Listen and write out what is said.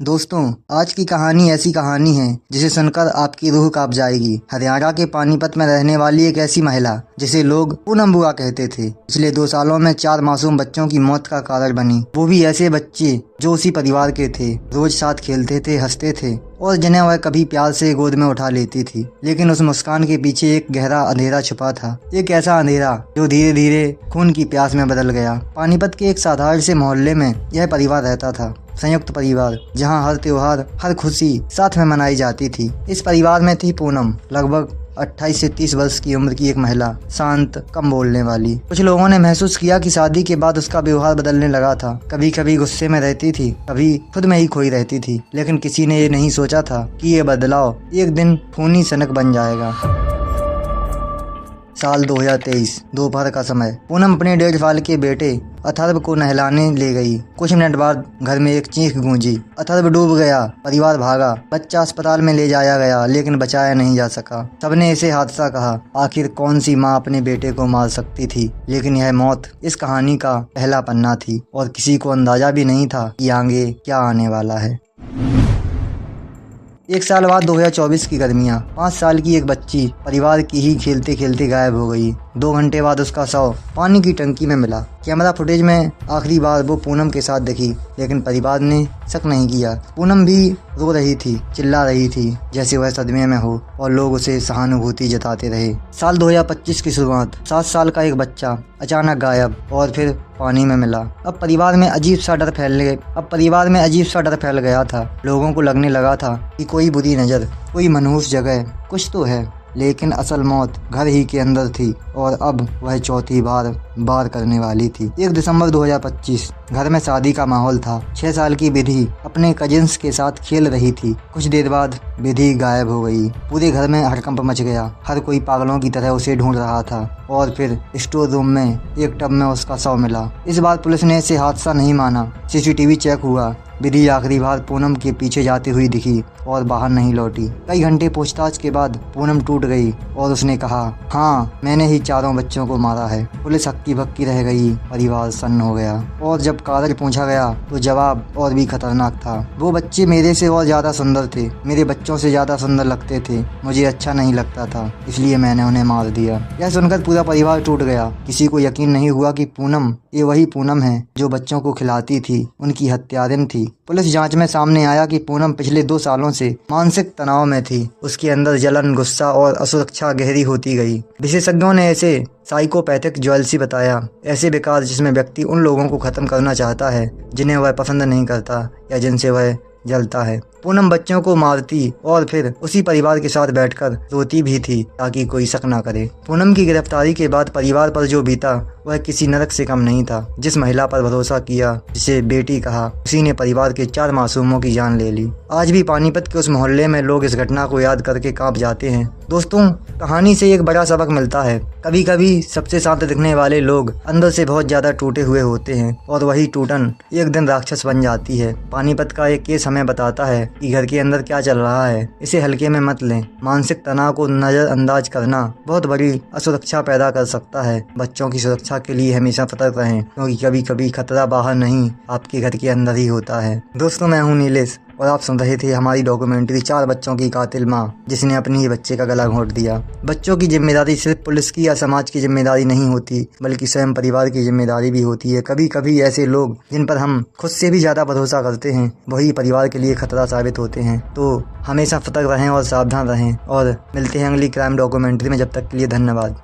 दोस्तों, आज की कहानी ऐसी कहानी है जिसे सुनकर आपकी रूह कांप जाएगी। हरियाणा के पानीपत में रहने वाली एक ऐसी महिला जिसे लोग पूनम बुआ कहते थे, पिछले 2 सालों में 4 मासूम बच्चों की मौत का कारण बनी। वो भी ऐसे बच्चे जो उसी परिवार के थे, रोज साथ खेलते थे, हंसते थे और जिन्हें वह कभी प्यार से गोद में उठा लेती थी। लेकिन उस मुस्कान के पीछे एक गहरा अंधेरा छुपा था, एक ऐसा अंधेरा जो धीरे धीरे खून की प्यास में बदल गया। पानीपत के एक साधारण से मोहल्ले में यह परिवार रहता था, संयुक्त परिवार, जहां हर त्योहार, हर खुशी साथ में मनाई जाती थी। इस परिवार में थी पूनम, लगभग 28 से 30 वर्ष की उम्र की एक महिला, शांत, कम बोलने वाली। कुछ लोगों ने महसूस किया कि शादी के बाद उसका व्यवहार बदलने लगा था। कभी कभी गुस्से में रहती थी, कभी खुद में ही खोई रहती थी। लेकिन किसी ने ये नहीं सोचा था कि ये बदलाव एक दिन खूनी सनक बन जाएगा। साल 2023, दोपहर का समय। पूनम अपने 1.5 साल के बेटे अथर्व को नहलाने ले गई। कुछ मिनट बाद घर में एक चीख गूंजी। अथर्व डूब गया। परिवार भागा। बच्चा अस्पताल में ले जाया गया, लेकिन बचाया नहीं जा सका। सबने इसे हादसा कहा। आखिर कौन सी माँ अपने बेटे को मार सकती थी? लेकिन यह मौत इस कहानी का पहला पन्ना थी और किसी को अंदाजा भी नहीं था कि आगे क्या आने वाला है। 1 साल बाद 2024 की गर्मियाँ। 5 साल की एक बच्ची परिवार की ही खेलते खेलते गायब हो गई। 2 घंटे बाद उसका शव पानी की टंकी में मिला। कैमरा फुटेज में आखिरी बार वो पूनम के साथ दिखी, लेकिन परिवार ने शक नहीं किया। पूनम भी रो रही थी, चिल्ला रही थी, जैसे वह सदमे में हो, और लोग उसे सहानुभूति जताते रहे। साल 2025 की शुरुआत। 7 साल का एक बच्चा अचानक गायब और फिर पानी में मिला। अब परिवार में अजीब सा डर फैल गया था। लोगों को लगने लगा था कि कोई बुरी नज़र, कोई मनहूस जगह कुछ तो है। लेकिन असल मौत घर ही के अंदर थी और अब वह चौथी बार करने वाली थी। 1 दिसंबर 2025, घर में शादी का माहौल था। 6 साल की विधि अपने कजिन्स के साथ खेल रही थी। कुछ देर बाद विधि गायब हो गई। पूरे घर में हड़कंप मच गया। हर कोई पागलों की तरह उसे ढूंढ रहा था और फिर स्टोर रूम में एक टब में उसका शव मिला। इस बार पुलिस ने इसे हादसा नहीं माना। सीसीटीवी चेक हुआ। विधि आखिरी बार पूनम के पीछे जाती हुई दिखी और बाहर नहीं लौटी। कई घंटे पूछताछ के बाद पूनम टूट गई और उसने कहा, हाँ, मैंने ही 4 बच्चों को मारा है। पुलिस हक्की बक्की रह गई। परिवार सन्न हो गया। और जब कागज पूछा गया तो जवाब और भी खतरनाक था। वो बच्चे मेरे से और ज्यादा सुंदर थे, मेरे बच्चों से ज्यादा सुंदर लगते थे। मुझे अच्छा नहीं लगता था, इसलिए मैंने उन्हें मार दिया। यह सुनकर पूरा परिवार टूट गया। किसी को यकीन नहीं हुआ कि पूनम, ये वही पूनम है जो बच्चों को खिलाती थी, उनकी हत्यारिन थी। पुलिस जांच में सामने आया कि पूनम पिछले 2 सालों से मानसिक तनाव में थी। उसके अंदर जलन, गुस्सा और असुरक्षा गहरी होती गई। विशेषज्ञों ने इसे साइकोपैथिक ज्वेलसी बताया, ऐसे विकार जिसमें व्यक्ति उन लोगों को खत्म करना चाहता है जिन्हें वह पसंद नहीं करता या जिनसे वह जलता है। पूनम बच्चों को मारती और फिर उसी परिवार के साथ बैठकर रोती भी थी ताकि कोई शक ना करे। पूनम की गिरफ्तारी के बाद परिवार पर जो बीता वह किसी नरक से कम नहीं था। जिस महिला पर भरोसा किया, जिसे बेटी कहा, उसी ने परिवार के 4 मासूमों की जान ले ली। आज भी पानीपत के उस मोहल्ले में लोग इस घटना को याद करके कांप जाते हैं। दोस्तों, कहानी से एक बड़ा सबक मिलता है। कभी कभी सबसे शांत दिखने वाले लोग अंदर से बहुत ज्यादा टूटे हुए होते हैं और वही टूटन एक दिन राक्षस बन जाती है। पानीपत का एक केस हमें बताता है कि घर के अंदर क्या चल रहा है। इसे हल्के में मत लें। मानसिक तनाव को नजरअंदाज करना बहुत बड़ी असुरक्षा पैदा कर सकता है। बच्चों की सुरक्षा के लिए हमेशा सतर्क रहें, क्योंकि कभी कभी खतरा बाहर नहीं, आपके घर के अंदर ही होता है। दोस्तों, मैं हूँ नीलेश और आप सुन रहे थे हमारी डॉक्यूमेंट्री 4 बच्चों की कातिल माँ, जिसने अपने ही बच्चे का गला घोंट दिया। बच्चों की जिम्मेदारी सिर्फ पुलिस की या समाज की जिम्मेदारी नहीं होती, बल्कि स्वयं परिवार की जिम्मेदारी भी होती है। कभी कभी ऐसे लोग जिन पर हम खुद से भी ज्यादा भरोसा करते हैं, वही परिवार के लिए खतरा साबित होते हैं। तो हमेशा सतर्क रहें और सावधान रहें, और मिलते हैं अगली क्राइम डॉक्यूमेंट्री में। जब तक के लिए धन्यवाद।